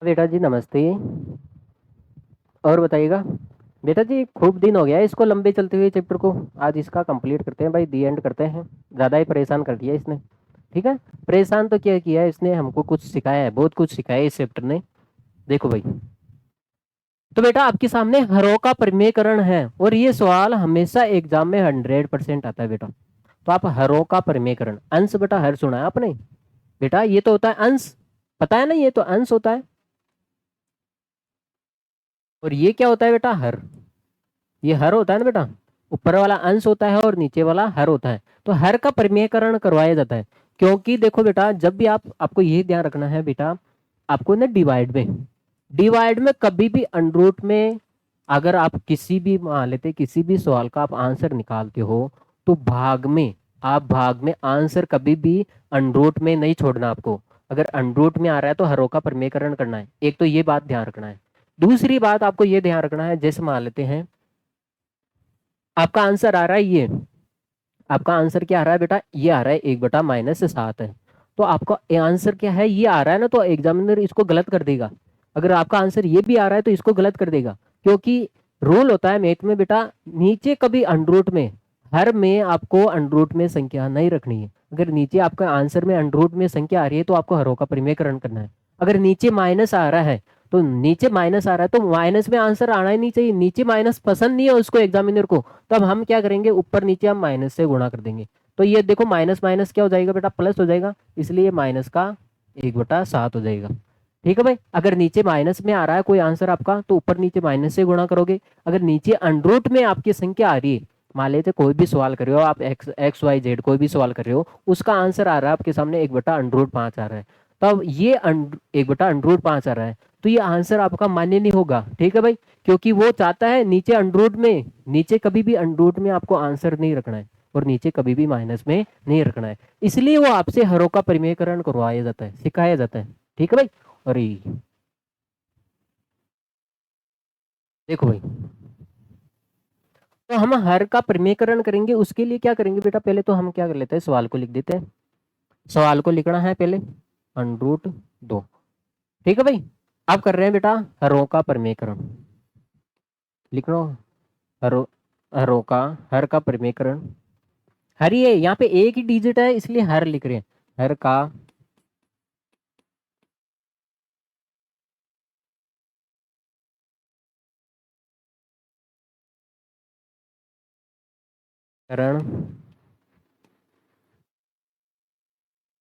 बेटा जी नमस्ते। और बताइएगा। बेटा जी खूब दिन हो गया है इसको लंबे चलते हुए चैप्टर को। आज इसका कंप्लीट करते हैं भाई, दी एंड करते हैं। ज़्यादा ही परेशान कर दिया इसने। ठीक है। परेशान तो क्या किया है इसने, हमको कुछ सिखाया है, बहुत कुछ सिखाया है इस चैप्टर ने। देखो भाई, तो बेटा आपके सामने हरों का परिमेयकरण है और ये सवाल हमेशा एग्जाम में 100% आता है बेटा। तो आप हरों का परिमेयकरण, अंश बेटा हर सुना है आपने। बेटा ये तो होता है अंश, पता है ना, ये तो अंश होता है। और ये क्या होता है बेटा, हर। ये हर होता है ना बेटा, ऊपर वाला अंश होता है और नीचे वाला हर होता है। तो हर का परिमेयकरण करवाया जाता है। क्योंकि देखो बेटा, जब भी आपको ये ध्यान रखना है बेटा, आपको ना डिवाइड में कभी भी अंडरूट में, अगर आप किसी भी मान लेते किसी भी सवाल का आप आंसर निकालते हो, तो भाग में आंसर कभी भी अंडरूट में नहीं छोड़ना आपको। अगर अंडरूट में आ रहा है तो हरों का परिमेयकरण करना है, एक तो ये बात ध्यान रखना है। दूसरी बात आपको ये ध्यान रखना है, जैसे मान लेते हैं आपका आंसर आ रहा है ये, आपका आंसर क्या आ रहा है बेटा, ये आ रहा है 1/-7 है। तो आपका आंसर क्या है, ये आ रहा है ना, तो एग्जामिनर इसको गलत कर देगा। अगर आपका आंसर ये भी आ रहा है तो इसको गलत कर देगा। क्योंकि रूल होता है मैथ में बेटा, नीचे कभी अंडरूट में, हर में आपको अंडरूट में संख्या नहीं रखनी है। अगर नीचे आपका आंसर में अंडरूट में संख्या आ रही है तो आपको हरों का परिमेयकरण करना है। अगर नीचे माइनस आ रहा है, तो नीचे माइनस आ रहा है तो माइनस में आंसर आना ही नहीं चाहिए। नीचे माइनस पसंद नहीं है उसको एग्जामिनर को, तो अब हम क्या करेंगे, ऊपर नीचे हम माइनस से गुणा कर देंगे। तो ये देखो माइनस माइनस क्या हो जाएगा बेटा, प्लस हो जाएगा। इसलिए माइनस का 1/7 हो जाएगा। ठीक है भाई। अगर नीचे माइनस में आ रहा है कोई आंसर आपका, तो ऊपर नीचे माइनस से गुणा करोगे। अगर नीचे अंडरूट में आपकी संख्या आ रही है, मान लेते कोई भी सवाल कर रहे हो आप, XYZ कोई भी सवाल कर रहे हो, उसका आंसर आ रहा है आपके सामने 1/√5 आ रहा है। तब ये 1/√5 आ रहा है, तो ये आंसर आपका मान्य नहीं होगा। ठीक है भाई। क्योंकि वो चाहता है नीचे अंडरूट में, नीचे कभी भी अंडरूट में आपको आंसर नहीं रखना है, और नीचे कभी भी माइनस में नहीं रखना है। इसलिए वो आपसे हरों का परिमेयकरण करवाया जाता है, सिखाया जाता है। ठीक है भाई। और देखो भाई, तो हम हर का परिमेयकरण करेंगे, उसके लिए क्या करेंगे बेटा, पहले तो हम क्या कर लेते हैं, सवाल को लिख देते हैं। सवाल को लिखना है पहले, √2। ठीक है भाई। आप कर रहे हैं बेटा हरों का परिमेयकरण, लिख लो। हरों हरों का, हर का परिमेयकरण। हर ये यहाँ पे एक ही डिजिट है इसलिए हर लिख रहे हैं, हर का करण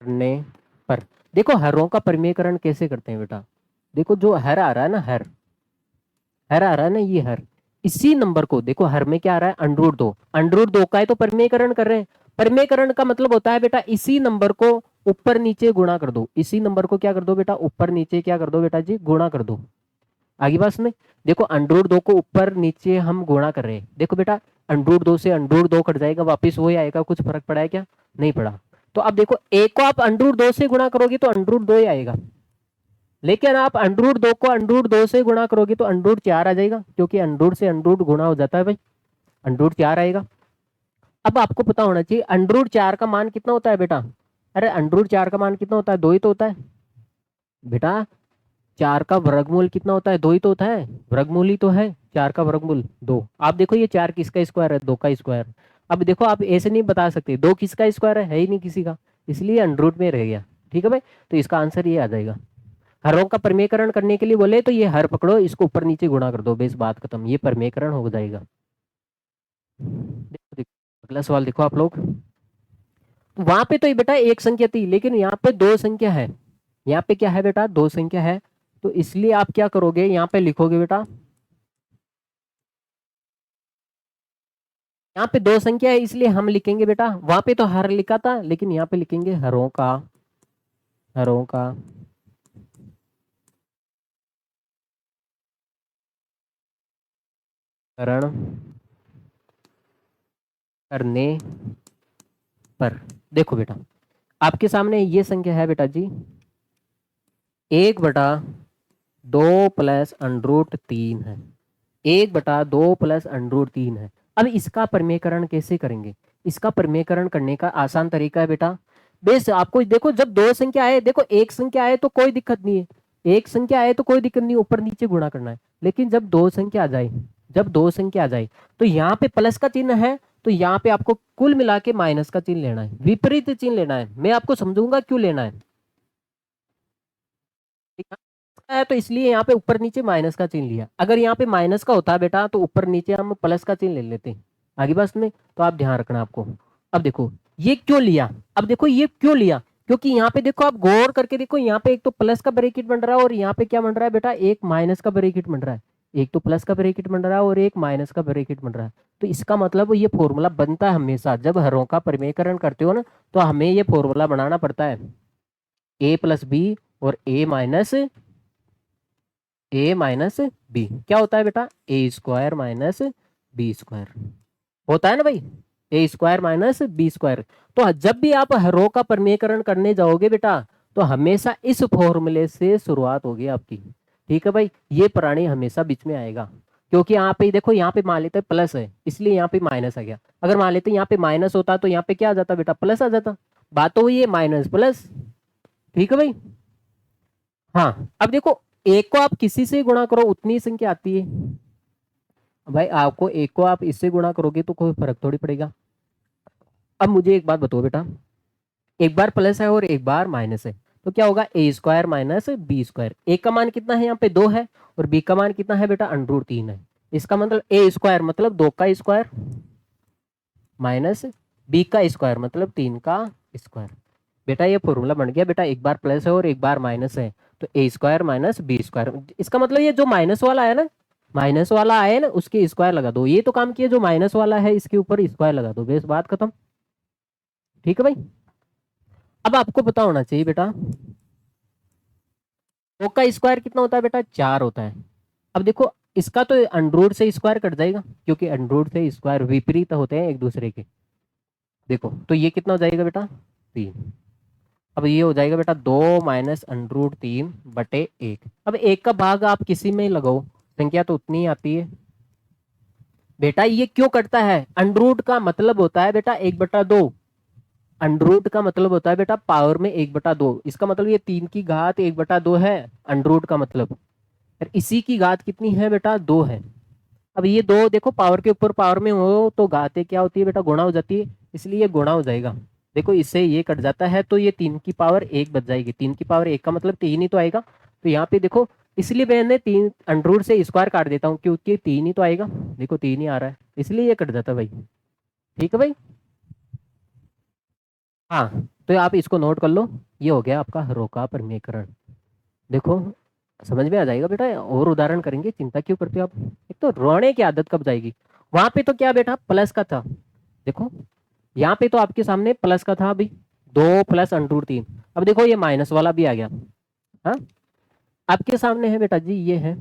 करने पर। देखो हरों का परिमेयकरण कैसे करते हैं बेटा, देखो जो हर आ रहा है ना, हर आ रहा है ना, ये हर, इसी नंबर को देखो, हर में क्या आ रहा है, √2 का है तो परिमेयकरण कर रहे हैं। परिमेयकरण का मतलब होता है बेटा, इसी नंबर को ऊपर नीचे गुणा कर दो। इसी नंबर को क्या कर दो बेटा, ऊपर नीचे क्या कर दो बेटा जी, गुणा कर दो। आगे बात में, देखो √2 को ऊपर नीचे हम गुणा कर रहे हैं। देखो बेटा, √2 से √2 कट जाएगा, वापिस वही आएगा। कुछ फर्क पड़ा है क्या, नहीं पड़ा। तो अब देखो, एक को आप √2 से गुणा करोगे तो √2 ही आएगा। लेकिन आप √2 को √2 से गुणा करोगे तो √4 आ जाएगा, क्योंकि अंडरूट से अंडरूट गुणा हो जाता है भाई, √4 आएगा। अब आपको पता होना चाहिए √4 का मान कितना होता है बेटा। अरे √4 का मान कितना होता है, 2 ही तो होता है बेटा। 4 का वर्गमूल कितना होता है, 2 ही तो होता है, वर्गमूल ही तो है। 4 का वर्गमूल 2। आप देखो ये 4 किसका स्क्वायर है, 2 का स्क्वायर। अब देखो आप ऐसे नहीं बता सकते 2 किसका स्क्वायर है ही नहीं किसी का, इसलिए अंडरूट में रह गया। ठीक है भाई। तो इसका आंसर ये आ जाएगा। हरों का परिमेयकरण करने के लिए बोले तो ये हर पकड़ो, इसको ऊपर नीचे गुणा कर दो, बेस बात खत्म, ये परिमेयकरण हो जाएगा। देखो देखो, अगला सवाल देखो आप लोग। वहां पे तो ये बेटा एक संख्या थी, लेकिन यहाँ पे दो संख्या है। यहाँ पे क्या है बेटा, दो संख्या है। तो इसलिए आप क्या करोगे, यहाँ पे लिखोगे बेटा, यहाँ पे दो संख्या है इसलिए हम लिखेंगे बेटा, वहां पे तो हर लिखा था लेकिन यहाँ पे लिखेंगे हरों का करण करने पर। देखो बेटा, आपके सामने ये संख्या है बेटा जी, 1/2 + √3 है। 1/2 + √3 है। अब इसका परिमेयकरण कैसे करेंगे, इसका परिमेयकरण करने का आसान तरीका है बेटा। बेस आपको देखो, जब दो संख्या है, देखो एक संख्या है तो कोई दिक्कत नहीं है, एक संख्या आए तो कोई दिक्कत नहीं, ऊपर नीचे गुणा करना है। लेकिन जब दो संख्या आ जाए, जब दो संख्या आ जाए तो यहाँ पे प्लस का चिन्ह है, तो यहाँ पे आपको कुल मिला के माइनस का चिन्ह लेना है, विपरीत चिन्ह लेना है। मैं आपको समझूंगा क्यों लेना है। है तो इसलिए यहाँ पे ऊपर नीचे माइनस का चिन्ह लिया। अगर यहाँ पे माइनस का होता है बेटा तो ऊपर नीचे हम प्लस का चिन्ह ले लेते हैं। आगे बात में तो आप ध्यान रखना आपको। अब देखो ये क्यों लिया, अब देखो ये क्यों लिया, क्योंकि यहाँ पे देखो आप गौर करके देखो, यहाँ पे एक तो प्लस का ब्रैकेट बन रहा है और यहाँ पे क्या बन रहा है बेटा, एक माइनस का ब्रैकेट बन रहा है। एक तो प्लस का ब्रैकेट बन रहा है और एक माइनस का ब्रैकेट बन रहा है। तो इसका मतलब ये फॉर्मूला बनता है हमेशा, जब हरों का परिमेयकरण करते हो ना तो हमें ये फॉर्मूला बनाना पड़ता है, ए प्लस बी और ए माइनस बी क्या होता है बेटा, ए स्क्वायर माइनस बी स्क्वायर होता है ना भाई, ए स्क्वायर माइनस बी स्क्वायर। तो जब भी आप रो का परिमेयकरण करने जाओगे बेटा तो हमेशा इस फॉर्मूले से शुरुआत होगी आपकी। ठीक है भाई, ये प्राणी हमेशा बीच में आएगा, क्योंकि यहाँ पे देखो, यहाँ पे मान लेते प्लस है इसलिए यहाँ पे माइनस आ गया। अगर मान लेते यहाँ पे माइनस होता तो यहाँ पे क्या आ जाता बेटा, प्लस आ जाता। बात तो हुई है माइनस प्लस। ठीक है भाई। हाँ अब देखो, एक को आप किसी से गुणा करो उतनी संख्या आती है भाई, आपको एक को आप इससे गुणा करोगे तो कोई फर्क थोड़ी पड़ेगा। अब मुझे एक बात बताओ बेटा, एक बार प्लस है और एक बार माइनस है तो क्या होगा, ए स्क्वायर माइनस बी स्क्वायर। ए का मान कितना है यहाँ पे, 2 है, और बी का मान कितना है बेटा, √3 है। इसका मतलब ए स्क्वायर मतलब 2 का स्क्वायर माइनस बी का स्क्वायर मतलब 3 का स्क्वायर। बेटा ये फॉर्मूला बन गया बेटा, एक बार प्लस है और एक बार माइनस है तो ए स्क्वायर माइनस बी स्क्वायर। इसका मतलब ये जो माइनस वाला है ना, माइनस वाला आए ना उसके स्क्वायर लगा दो। ये तो काम किया, जो माइनस वाला है इसके ऊपर स्क्वायर लगा दो, बस बात खत्म। ठीक है भाई। अब आपको पता होना चाहिए बेटा, 2 का स्क्वायर कितना होता है बेटा, 4 होता है। अब देखो इसका तो अंडरूट से स्क्वायर कट जाएगा, क्योंकि अंडरूट से स्क्वायर विपरीत होते हैं एक दूसरे के। देखो तो ये कितना हो जाएगा बेटा, 3। अब ये हो जाएगा बेटा 2 माइनस √3/1। अब एक का भाग आप किसी में लगाओ, संख्या तो उतनी ही आती है। बेटा ये क्यों कटता है, अंडरूट का मतलब होता है बेटा 1/2। अंडरूट का मतलब होता है बेटा पावर में 1/2। इसका मतलब ये 3 की घात 1/2 है अंडरूट का मतलब। और इसी की घात कितनी है बेटा, 2 है। अब ये 2 देखो पावर के ऊपर पावर में हो तो घातें क्या होती है बेटा, गुणा हो जाती है, इसलिए ये गुणा हो जाएगा। देखो इससे ये कट जाता है तो ये 3 की पावर 1 बच जाएगी। 3 की पावर 1 का मतलब 3 ही तो आएगा। तो यहाँ पे देखो, इसलिए मैंने 3 अंडरूट से स्क्वायर काट देता हूँ, क्योंकि 3 ही तो आएगा। देखो 3 ही आ रहा है, इसलिए ये कट जाता है भाई। ठीक है भाई। हाँ तो आप इसको नोट कर लो, ये हो गया आपका रो का परिमेयकरण। देखो समझ में आ जाएगा बेटा, और उदाहरण करेंगे, चिंता क्यों करते हो आप। एक तो रोने की आदत कब जाएगी। वहां पे तो क्या बेटा प्लस का था, देखो यहाँ पे तो आपके सामने प्लस का था अभी, 2 प्लस √3। अब देखो ये माइनस वाला भी आ गया। हाँ आपके सामने है बेटा जी, ये है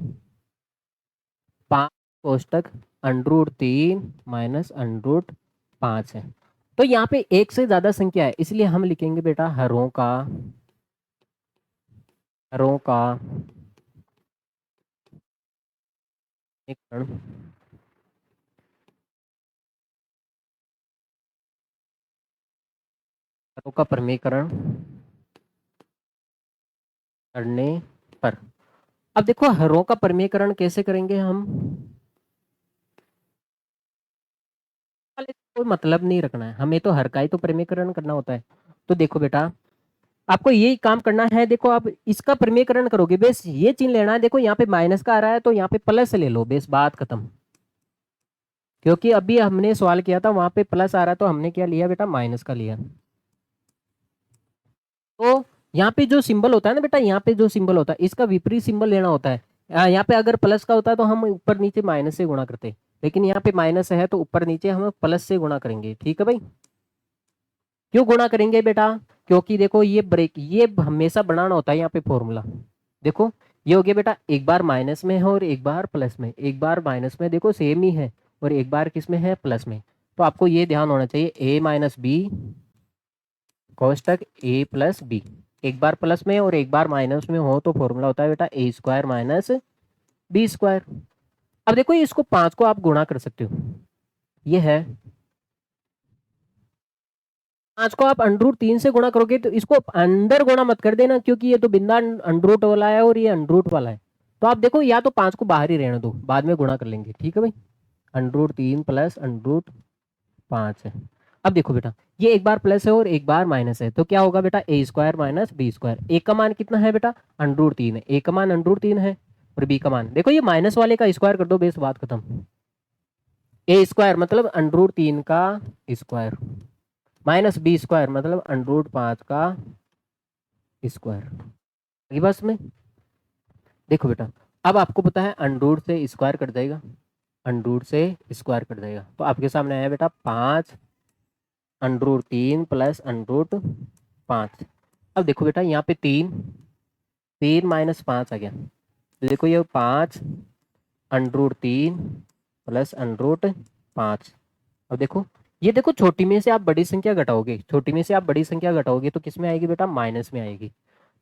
5 कोष्टक √3 माइनस √5 है। तो यहाँ पे एक से ज्यादा संख्या है, इसलिए हम लिखेंगे बेटा हरों का समीकरण हरों का परिमेयकरण करने पर। अब देखो हरों का परिमेयकरण कैसे करेंगे हम, कोई मतलब नहीं रखना है हमें, तो हर का ही तो परिमेयकरण करना होता है। तो देखो बेटा आपको यही काम करना है, देखो आप इसका परिमेयकरण करोगे, बेस ये चिन्ह लेना है। देखो यहाँ पे माइनस का आ रहा है तो यहाँ पे प्लस ले लो, बेस बात खत्म। क्योंकि अभी हमने सवाल किया था वहां पे प्लस आ रहा है तो हमने क्या लिया बेटा, माइनस का लिया। तो यहाँ पे जो सिंबल होता है ना बेटा, यहाँ पे जो सिंबल होता है इसका विपरीत सिंबल लेना होता है। यहाँ पे अगर प्लस का होता है तो हम ऊपर नीचे माइनस से गुणा करते, लेकिन यहाँ पे माइनस है तो ऊपर नीचे हम प्लस से गुणा करेंगे। ठीक है भाई। क्यों गुणा करेंगे बेटा, क्योंकि देखो ये ब्रेक ये हमेशा बनाना होता है यहाँ पे फॉर्मूला। देखो ये हो गया बेटा, एक बार माइनस में है और एक बार प्लस में, एक बार माइनस में देखो सेम ही है और एक बार किस में है, प्लस में। तो आपको ये ध्यान होना चाहिए, a माइनस बी कोष्टक a प्लस बी। एक बार प्लस में और एक बार माइनस में हो तो फॉर्मूला होता है बेटा ए स्क्वायर माइनस बी स्क्वायर। अब देखो इसको 5 को आप गुणा कर सकते हो, ये है 5 को आप √3 से गुणा करोगे तो इसको अंदर गुणा मत कर देना, क्योंकि ये तो बिंदा √रूट वाला है और ये √रूट वाला है। तो आप देखो या तो 5 को बाहर ही रहने दो, बाद में गुणा कर लेंगे, ठीक है भाई। √3 प्लस √5 है। अब देखो बेटा, ये एक बार प्लस है और एक बार माइनस है, तो क्या होगा बेटा, a² माइनस b²। ए का मान कितना है बेटा, √3 है। ए का मान √3 है और बी का मान, देखो ये माइनस वाले का स्क्वायर कर दो, बेस बात खत्म। a² मतलब √3 का स्क्वायर माइनस b² मतलब √5 का स्क्वायर। बस में देखो बेटा, अब आपको पता है अंडरूट से स्क्वायर कट जाएगा, अंडरूट से स्क्वायर कट जाएगा, तो आपके सामने आया बेटा 5 √3 प्लस √5। अब देखो बेटा यहाँ पे 3 माइनस 5 आ गया, तो देखो ये 5 √3 प्लस √5। अब देखो ये देखो, छोटी में से आप बड़ी संख्या घटाओगे, छोटी में से आप बड़ी संख्या घटाओगे तो किस में आएगी बेटा, माइनस में आएगी।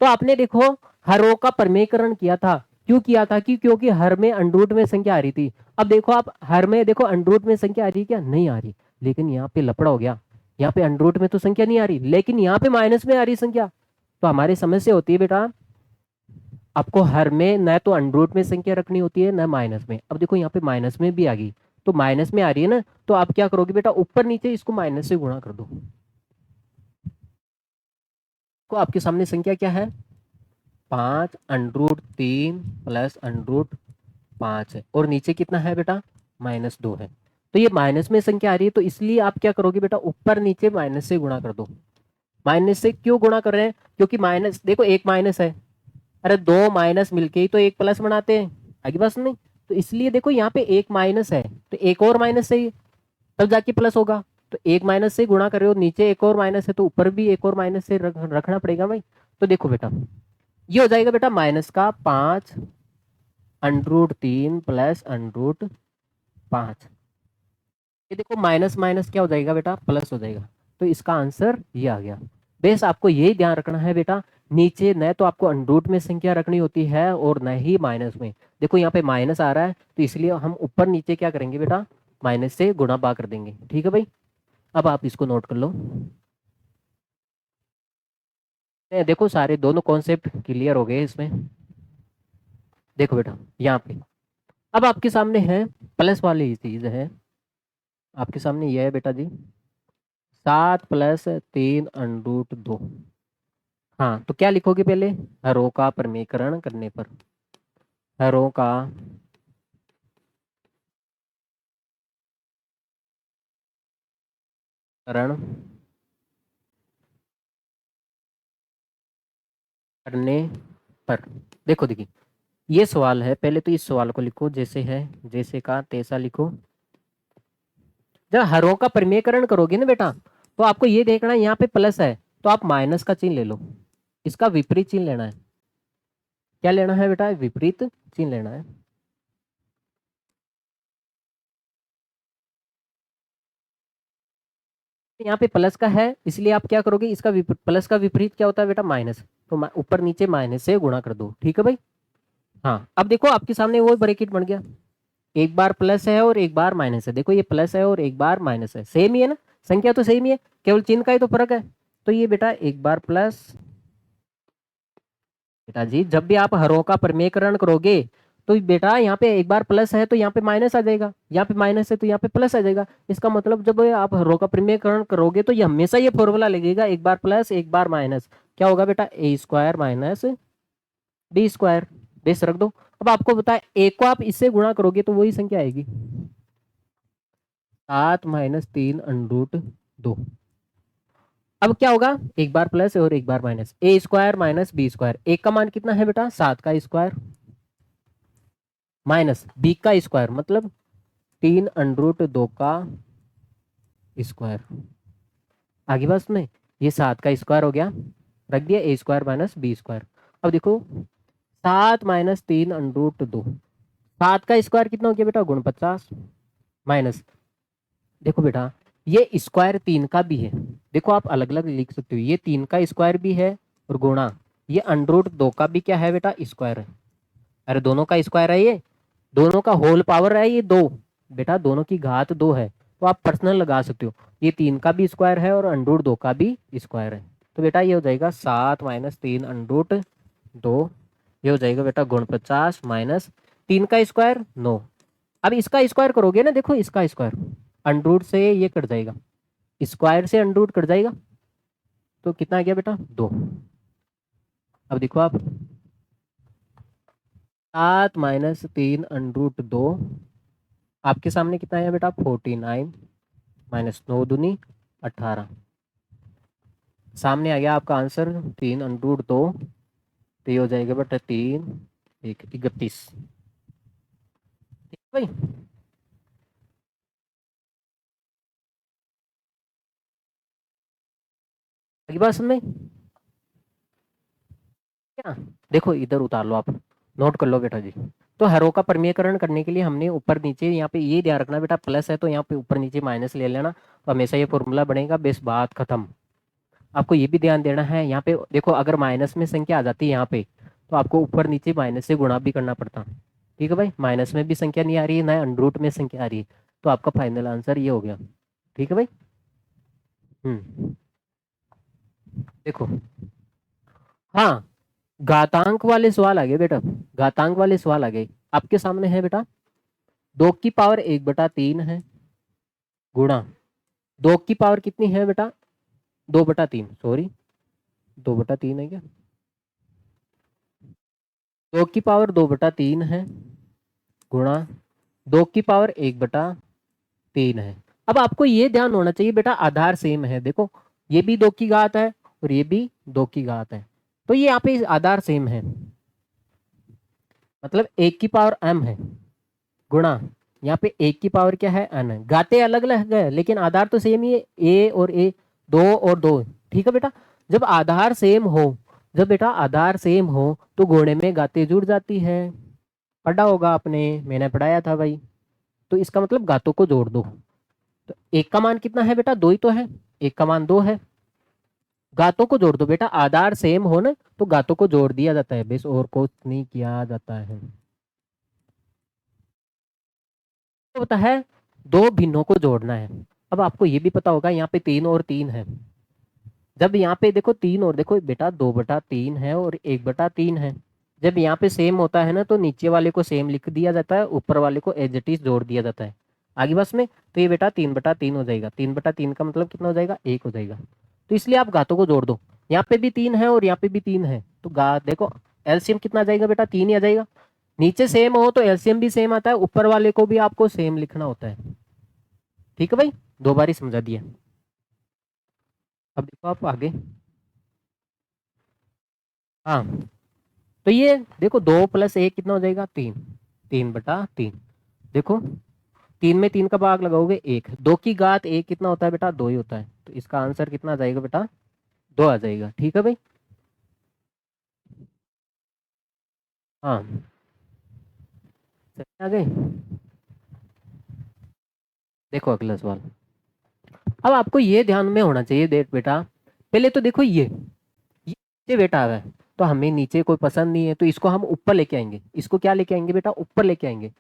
तो आपने देखो हर रो का परमेयकरण किया था, क्यों किया था कि क्योंकि हर में अंडरूट में संख्या आ रही थी। अब देखो आप हर में देखो अंडरूट में संख्या आ रही, क्या नहीं आ रही, लेकिन यहाँ पे लपड़ा हो गया, यहाँ पे अंडरूट में तो संख्या नहीं आ रही, लेकिन यहाँ पे माइनस में आ रही संख्या। तो हमारी समस्या होती है बेटा, आपको हर में न तो अंडरूट में संख्या रखनी होती है न माइनस में। अब देखो यहाँ पे माइनस में भी आ गई, तो माइनस में आ रही है ना, तो आप क्या करोगे बेटा, ऊपर नीचे इसको माइनस से गुणा कर दो। तो आपके सामने संख्या क्या है, 5 √3 प्लस √5 है, और नीचे कितना है बेटा, -2 है। तो ये माइनस में संख्या आ रही है, तो इसलिए आप क्या करोगे बेटा, ऊपर नीचे माइनस से गुणा कर दो। माइनस से क्यों गुणा कर रहे हैं, क्योंकि माइनस देखो एक माइनस है, अरे दो माइनस मिलके ही तो एक प्लस बनाते हैं, आगे बस नहीं। तो इसलिए देखो यहाँ पे एक माइनस है, तो एक और माइनस से तब जाके प्लस होगा, तो एक माइनस से गुणा कर रहे हो, नीचे एक और माइनस है तो ऊपर भी एक और माइनस से रखना पड़ेगा भाई। तो देखो बेटा ये हो जाएगा बेटा माइनस का 5 √3 प्लस √5। ये देखो माइनस माइनस क्या हो जाएगा बेटा, प्लस हो जाएगा। तो इसका आंसर ये आ गया। बेस आपको यही ध्यान रखना है बेटा, नीचे न तो आपको अंडरूट में संख्या रखनी होती है और न ही माइनस में। देखो यहाँ पे माइनस आ रहा है, तो इसलिए हम ऊपर नीचे क्या करेंगे बेटा, माइनस से गुणा बा कर देंगे, ठीक है भाई। अब आप इसको नोट कर लो। देखो सारे दोनों कॉन्सेप्ट क्लियर हो गए इसमें। देखो बेटा यहाँ पे अब आपके सामने है प्लस वाली चीज है, आपके सामने यह है बेटा जी 7 + 3 √2। हाँ तो क्या लिखोगे पहले, हरों का परमीकरण करने पर, हरों का करण करने पर। देखो देखिए ये सवाल है, पहले तो इस सवाल को लिखो जैसे है, जैसे का तैसा लिखो। जब हरों का परमीकरण करोगे ना बेटा, तो आपको ये देखना है यहाँ पे प्लस है, तो आप माइनस का चिन्ह ले लो, इसका विपरीत चिन्ह लेना है। क्या लेना है बेटा, विपरीत चिन्ह लेना है। यहाँ पे प्लस का है, इसलिए आप क्या करोगे, इसका प्लस का विपरीत क्या होता है बेटा, माइनस। तो ऊपर नीचे माइनस से गुणा कर दो, ठीक है भाई। हाँ अब देखो आपके सामने वो ब्रैकेट बन गया, एक बार प्लस है और एक बार माइनस है। देखो ये प्लस है और एक बार माइनस है, सेम ही है ना, संख्या तो सेम ही है, केवल चिन्ह का ही तो फर्क है। तो ये बेटा एक बार प्लस, बेटा जी जब भी आप हरों का परमीकरण करोगे तो बेटा यहाँ पे एक बार प्लस है तो यहाँ पे माइनस आ जाएगा, यहाँ पे माइनस है तो यहाँ पे प्लस आ जाएगा। इसका मतलब जब आप हरों का परमीकरण करोगे तो ये हमेशा ये फॉर्मूला लगेगा, एक बार प्लस एक बार माइनस, क्या होगा बेटा, a² माइनस b²। बेस रख दो। अब आपको बताए एक को आप इससे गुणा करोगे तो वही संख्या आएगी, 7 - 3 √2। अब क्या होगा, एक बार प्लस और एक बार माइनस, a² माइनस b²। एक का मान कितना है बेटा, 7 का स्क्वायर माइनस b का स्क्वायर मतलब 3 √2 का स्क्वायर। आगे बस में ये 7 का स्क्वायर हो गया, रख दिया a² माइनस b²। अब देखो 7 - 3 √2, 7 का स्क्वायर कितना हो गया बेटा, 49 माइनस, देखो बेटा ये स्क्वायर 3 का भी है, देखो आप अलग अलग लिख सकते हो, ये 3 का स्क्वायर भी है और गुणा ये √2 का भी क्या है बेटा, स्क्वायर है। अरे दोनों का स्क्वायर है, ये दोनों का होल पावर है, ये 2 बेटा, दोनों की घात 2 है। तो आप पर्सनल लगा सकते हो, ये 3 का भी स्क्वायर है और अंडर रूट 2 का भी स्क्वायर है। तो बेटा ये हो जाएगा 7 माइनस 3 अंडर रूट 2, ये हो जाएगा बेटा गुण 50 माइनस 3 का स्क्वायर 9। अब इसका स्क्वायर करोगे ना, देखो इसका स्क्वायर अंडर रूट से ये कट जाएगा, स्क्वायर से अंडर रूट कट जाएगा, तो कितना आ गया बेटा 2। अब देखो आप 7 माइनस 3 अंडर रूट 2 आपके सामने कितना है बेटा 49 माइनस 9 दूनी 18, सामने आ गया आपका आंसर 3 अंडर रूट 2, तो ये हो जाएगा बेटा 3 1 31। ठीक है भाई। अगली बात समझ में क्या, देखो इधर उतार लो, आप नोट कर लो बेटा जी। तो हरों का परमीयकरण करने के लिए हमने ऊपर नीचे यहाँ पे ये ध्यान रखना बेटा, प्लस है तो यहाँ पे ऊपर नीचे माइनस ले लेना, तो हमेशा ये फॉर्मूला बनेगा, बेस बात खत्म। आपको ये भी ध्यान देना है, यहाँ पे देखो अगर माइनस में संख्या आ जाती है यहाँ पे, तो आपको ऊपर नीचे माइनस से गुणा भी करना पड़ता। ठीक है भाई, माइनस में भी संख्या नहीं आ रही है ना अंडर रूट में संख्या आ रही है, तो आपका फाइनल आंसर ये हो गया। ठीक है भाई। देखो हाँ, घातांक वाले सवाल आ गए बेटा, घातांक वाले सवाल आ गए आपके सामने है बेटा, 2 की पावर 1/3 है गुणा 2 की पावर कितनी है बेटा 2/3, सॉरी 2/3 है क्या, 2 की पावर 2/3 है गुणा 2 की पावर 1/3 है। अब आपको ये ध्यान होना चाहिए बेटा, आधार सेम है, देखो ये भी 2 की घात है और ये भी 2 की घात है, तो ये यहाँ पे आधार सेम है, मतलब 1 की पावर m है गुणा यहाँ पे 1 की पावर क्या है n है, घाते अलग अलग है लेकिन आधार तो सेम ही है, a और a 2 और 2। ठीक है बेटा, जब आधार सेम हो, जब बेटा आधार सेम हो तो गुणे में घाते जुड़ जाती है, पढ़ा होगा आपने, मैंने पढ़ाया था भाई। तो इसका मतलब घातों को जोड़ दो, तो 1 का मान कितना है बेटा 2 ही तो है, 1 का मान 2 है, घातों को जोड़ दो बेटा, आधार सेम हो ना तो घातों को जोड़ दिया जाता है, बेस और कुछ नहीं किया जाता है। तो होता है 2 भिन्नों को जोड़ना है। अब आपको ये भी पता होगा यहाँ पे 3 और 3 है, जब यहाँ पे देखो 3 और देखो बेटा 2/3 है और 1/3 है, जब यहाँ पे सेम होता है ना तो नीचे वाले को सेम लिख दिया जाता है, ऊपर वाले को एज इट इज जोड़ दिया जाता है आगे बस में, तो ये बेटा 3/3 हो जाएगा, 3/3 का मतलब कितना हो जाएगा 1 हो जाएगा, तो इसलिए आप घातों को जोड़ दो, यहाँ पे भी 3 है और यहाँ पे भी 3 है, तो घात देखो एलसीएम कितना आ जाएगा बेटा 3 ही आ जाएगा, नीचे सेम हो तो एलसीएम भी सेम आता है, ऊपर वाले को भी आपको सेम लिखना होता है। ठीक है भाई, 2 बार ही समझा दिया। अब देखो आप आगे, हाँ तो ये देखो 2 + 1 कितना हो जाएगा 3, 3/3, देखो 3 में 3 का भाग लगाओगे 1, 2 की घात 1 कितना होता है बेटा 2 ही होता है, तो इसका आंसर कितना आ जाएगा बेटा 2 आ जाएगा। ठीक है भाई, हाँ चलिए आगे, देखो अगला सवाल। अब आपको ये ध्यान में होना चाहिए, देख बेटा पहले तो देखो ये नीचे बेटा आ रहा है, तो हमें नीचे कोई पसंद नहीं है, तो इसको हम ऊपर लेके आएंगे, इसको क्या लेके आएंगे बेटा ऊपर लेके आएंगे।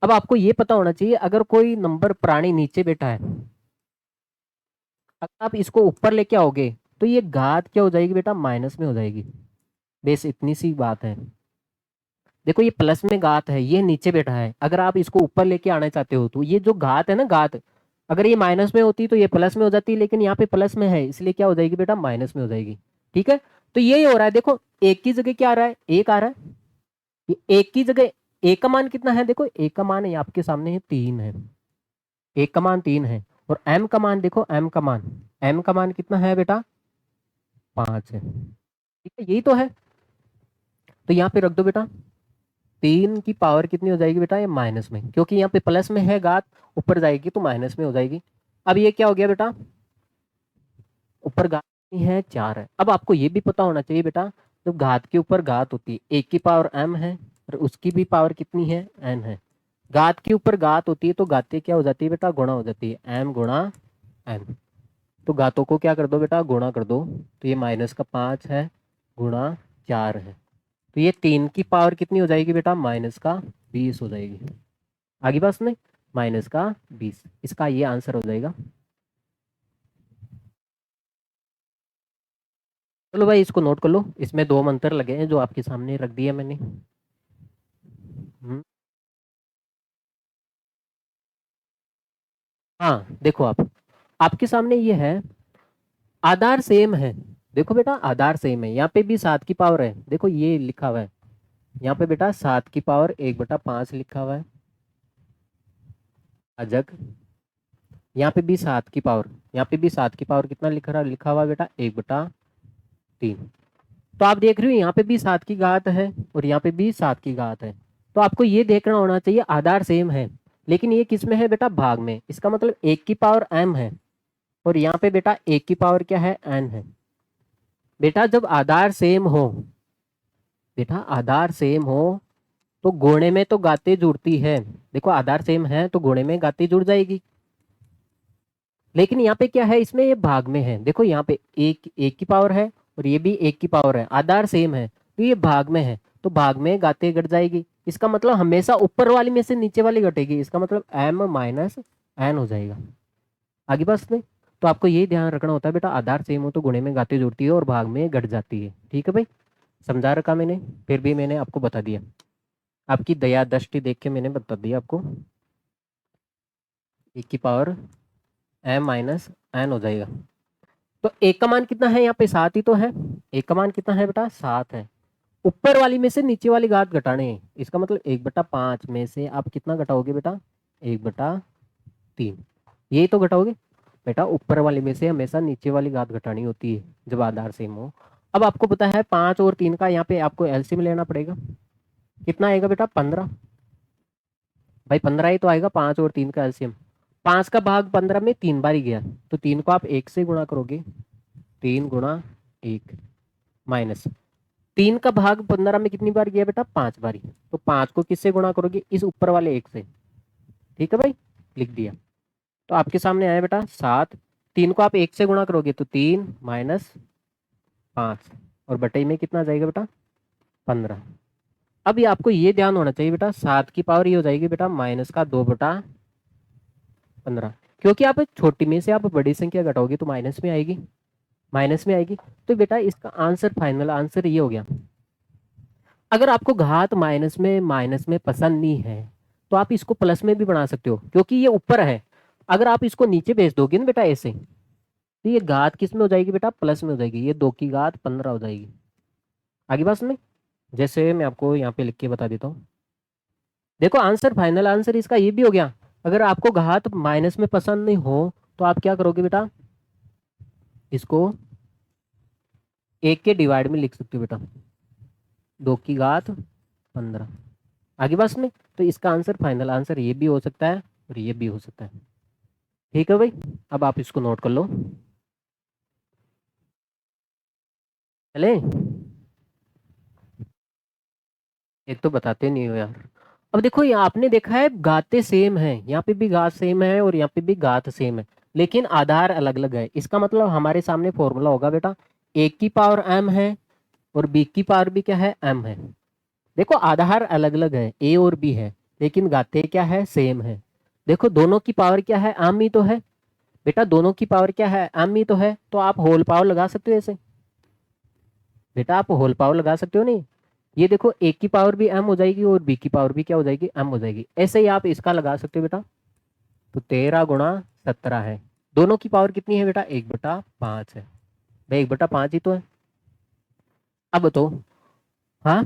अब आपको ये पता होना चाहिए अगर कोई नंबर प्राणी नीचे बैठा है, अगर आप इसको ऊपर लेके आओगे तो ये घात क्या हो जाएगी बेटा माइनस में हो जाएगी, बेस इतनी सी बात है। देखो ये प्लस में घात है, ये नीचे बैठा है, अगर आप इसको ऊपर लेके आना चाहते हो तो ये जो घात है ना घात, अगर ये माइनस में होती तो ये प्लस में हो जाती, लेकिन यहाँ पे प्लस में है इसलिए क्या हो जाएगी बेटा माइनस में हो जाएगी। ठीक है, तो यही हो रहा है, देखो एक की जगह क्या आ रहा है 1 आ रहा है, ये एक की जगह एक का मान कितना है, देखो एक का मान है आपके सामने है 3 है, एक का मान 3 है, और m का मान देखो m का मान कितना है बेटा 5 है। ठीक है, यही तो है, तो यहाँ पे रख दो बेटा, 3 की पावर कितनी हो जाएगी बेटा ये माइनस में, क्योंकि यहाँ पे प्लस में है घात, ऊपर जाएगी तो माइनस में हो जाएगी। अब ये क्या हो गया बेटा, ऊपर घात कितनी है 4 है। अब आपको ये भी पता होना चाहिए बेटा, जब घात के ऊपर घात होती है 1 की पावर m है और उसकी भी पावर कितनी है n है, घात के ऊपर घात होती है तो घाते क्या हो जाती है बेटा गुणा हो जाती है, m गुणा n, तो घातों को क्या कर दो बेटा गुणा कर दो, तो ये -5 है गुणा 4 है, तो ये 3 की पावर कितनी हो जाएगी बेटा -20 हो जाएगी। आगे बात नहीं, माइनस का 20, इसका ये आंसर हो जाएगा। चलो भाई इसको नोट कर लो, इसमें 2 मंत्र लगे हैं जो आपके सामने रख दिया मैंने। हाँ देखो आप, आपके सामने ये है, आधार सेम है। देखो बेटा आधार सेम है, यहाँ पे भी 7 की पावर है, देखो ये लिखा हुआ है, यहाँ पे बेटा 7 की पावर 1/5 लिखा हुआ है अजग। यहाँ पे भी 7 की पावर, यहाँ पे भी 7 की पावर कितना लिखा हुआ है बेटा, 1/3। तो आप देख रहे हो यहाँ पे भी 7 की घात है और यहाँ पे भी 7 की घात है। तो आपको ये देखना होना चाहिए आधार सेम है, लेकिन ये किस में है बेटा, भाग में। इसका मतलब 1 की पावर m है और यहाँ पे बेटा 1 की पावर क्या है, n है। बेटा जब आधार सेम हो, बेटा आधार सेम हो तो गुणे में तो गाते जुड़ती है। देखो आधार सेम है तो गुणे में गाते जुड़ जाएगी, लेकिन यहाँ पे क्या है, इसमें ये भाग में है। देखो यहाँ पे एक की पावर है और ये भी 1 की पावर है, आधार सेम है तो ये भाग में है, तो भाग में गाते घट जाएगी। इसका मतलब हमेशा ऊपर वाली में से नीचे वाली घटेगी, इसका मतलब m माइनस n हो जाएगा। आगे बस नहीं, तो आपको ये ध्यान रखना होता है बेटा, आधार सेम हो तो गुणे में गाते जुड़ती है और भाग में घट जाती है। ठीक है भाई, समझा रखा मैंने, फिर भी मैंने आपको बता दिया, आपकी दया दृष्टि देख के मैंने बता दिया आपको। 1 की पावर m माइनस n हो जाएगा। तो एक का मान कितना है, यहाँ पे 7 ही तो है। एक का मान कितना है बेटा, 7 है। ऊपर वाली में से नीचे वाली घात घटाने हैं, इसका मतलब 1/5 में से आप कितना घटाओगे बेटा, 1/3। यही तो घटाओगे बेटा, ऊपर वाली में से हमेशा नीचे वाली घात घटानी होती है जब आधार सेम हो। अब आपको पता है 5 और 3 का यहाँ पे आपको एलसीएम लेना पड़ेगा। कितना आएगा बेटा, 15। भाई 15 ही तो आएगा 5 और 3 का एलसीएम। 5 का भाग 15 में 3 बार ही गया, तो 3 को आप 1 से गुणा करोगे, 3 × 1 माइनस 3 का भाग 15 में कितनी बार गया बेटा, 5 बार ही। तो 5 को किससे गुणा करोगे, इस ऊपर वाले 1 से। ठीक है भाई, लिख दिया। तो आपके सामने आया बेटा 7, 3 को आप 1 से गुणा करोगे तो 3 माइनस 5 और बटे में कितना जाएगा बेटा, 15। अब ये आपको ये ध्यान होना चाहिए बेटा, 7 की पावर ये हो जाएगी बेटा माइनस का 2/15, क्योंकि आप छोटी में से आप बड़ी संख्या घटाओगे तो माइनस में आएगी, माइनस में आएगी। तो बेटा इसका आंसर, फाइनल आंसर ये हो गया। अगर आपको घात माइनस में पसंद नहीं है तो आप इसको प्लस में भी बना सकते हो, क्योंकि ये ऊपर है। अगर आप इसको नीचे भेज दोगे ना बेटा ऐसे, तो ये घात किस में हो जाएगी बेटा, प्लस में हो जाएगी, ये 2 की घात 15 हो जाएगी। आगे बात में, जैसे मैं आपको यहाँ पे लिख के बता देता हूँ। देखो आंसर, फाइनल आंसर इसका ये भी हो गया। अगर आपको घात माइनस में पसंद नहीं हो तो आप क्या करोगे बेटा, इसको 1 के डिवाइड में लिख सकते हो बेटा, 2 की घात 15। आगे बस में, तो इसका आंसर, फाइनल आंसर ये भी हो सकता है और ये भी हो सकता है। ठीक है भाई, अब आप इसको नोट कर लो। चले, एक तो बताते नहीं हो यार। अब देखो ये आपने देखा है गाते सेम है, यहाँ पे भी घात सेम है और यहाँ पे भी घात सेम है, लेकिन आधार अलग अलग है। इसका मतलब हमारे सामने फॉर्मूला होगा बेटा, 1 की पावर m है और b की पावर भी क्या है, m है। देखो आधार अलग अलग है, a और b है, लेकिन गाते क्या है, सेम है। देखो दोनों की पावर क्या है, m ही तो है बेटा, दोनों की पावर क्या है, m ही तो है। तो आप होल पावर लगा सकते हो ऐसे बेटा, आप होल पावर लगा सकते हो नहीं। ये देखो 1 की पावर भी m हो जाएगी और b की पावर भी क्या हो जाएगी, m हो जाएगी। ऐसे ही आप इसका लगा सकते हो बेटा। तो 13 × 17 है, दोनों की पावर कितनी है बेटा, 1/5 है। भाई 1/5 ही तो है। अब तो हाँ,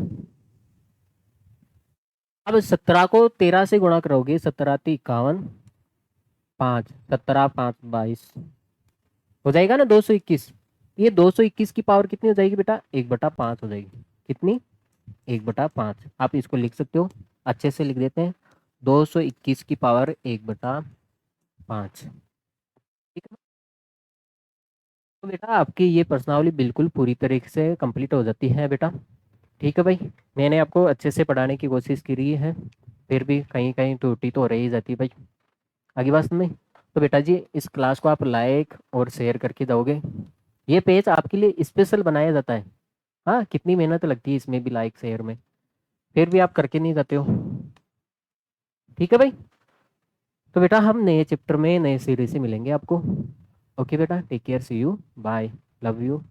अब 17 को 13 से गुणा करोगे, 17×3 = 51, 5, 17×5 = 22 हो जाएगा ना, 221। ये 221 की पावर कितनी हो जाएगी बेटा, 1/5 हो जाएगी। कितनी, 1/5। आप इसको लिख सकते हो, अच्छे से लिख देते हैं, 221 की पावर 1/5। ठीक है, तो बेटा आपकी ये प्रश्नावली बिल्कुल पूरी तरीके से कंप्लीट हो जाती है बेटा। ठीक है भाई, मैंने आपको अच्छे से पढ़ाने की कोशिश करी है, फिर भी कहीं कहीं त्रुटि तो हो रही जाती है भाई। आगे बात नहीं, तो बेटा जी इस क्लास को आप लाइक और शेयर करके जाओगे। ये पेज आपके लिए स्पेशल बनाया जाता है। हाँ, कितनी मेहनत लगती है इसमें भी, लाइक शेयर में, फिर भी आप करके नहीं जाते हो। ठीक है भाई। तो बेटा हम नए चैप्टर में नए सीरीज से मिलेंगे आपको। ओके बेटा, take care, see you, bye, love you.